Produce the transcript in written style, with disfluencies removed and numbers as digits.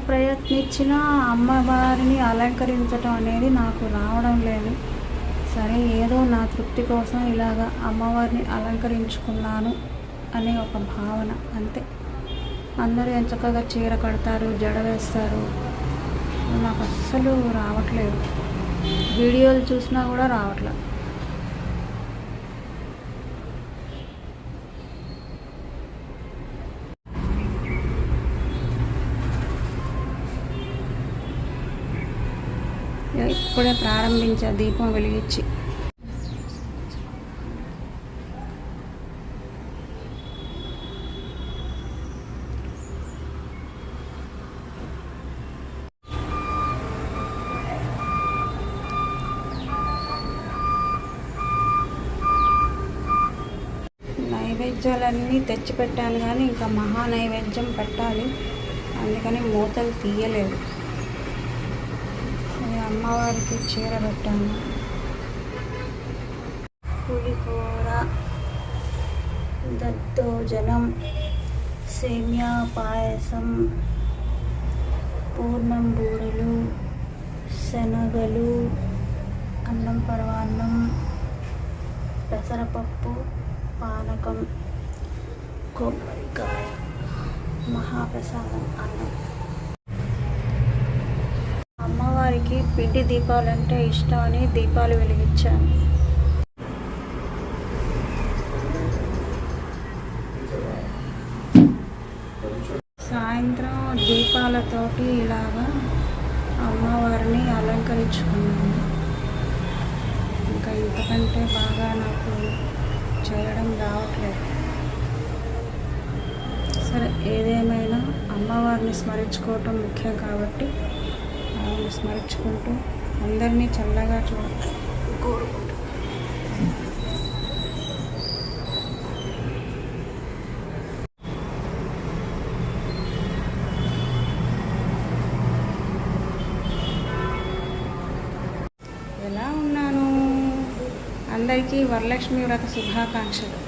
ప్రయత్నించినా అమ్మవారిని అలంకరించడం అనేది నాకు రావడం లేదు. సరే, ఏదో నా తృప్తి కోసం ఇలాగ అమ్మవారిని అలంకరించుకున్నాను అనే ఒక భావన అంతే. అందరూ ఎంచక్కగా చీర కడతారు, జడ వేస్తారు. నాకు అస్సలు రావట్లేదు. వీడియోలు చూసినా కూడా రావట్లేదు. ఇప్పుడే ప్రారంభించా దీపం వెలిగించి. నైవేద్యాలన్నీ తెచ్చిపెట్టాను కానీ ఇంకా మహా నైవేద్యం పెట్టాలి, అందుకని మూతలు తీయలేదు. అమ్మవారికి చీర పెట్టాను. పులిహోర, దద్దోజనం, సేమియా పాయసం, పూర్ణం బూరెలు, శనగలు, అన్నం పరమాన్నం, పెసరపప్పు, పానకం, కొబ్బరికాయ, మహాప్రసాదం అన్నం. అమ్మవారికి పిండి దీపాలంటే ఇష్టం అని దీపాలు వెలిగించాను. సాయంత్రం దీపాలతోటి ఇలాగా అమ్మవారిని అలంకరించుకున్నాను. ఇంకా ఇంతకంటే బాగా నాకు చేయడం రావట్లేదు. సరే, ఏదేమైనా అమ్మవారిని స్మరించుకోవటం ముఖ్యం కాబట్టి స్మరించుకుంటూ అందరినీ చల్లగా కోరుకుంటూ ఎలా ఉన్నాను? అందరికీ వరలక్ష్మి వ్రత శుభాకాంక్షలు.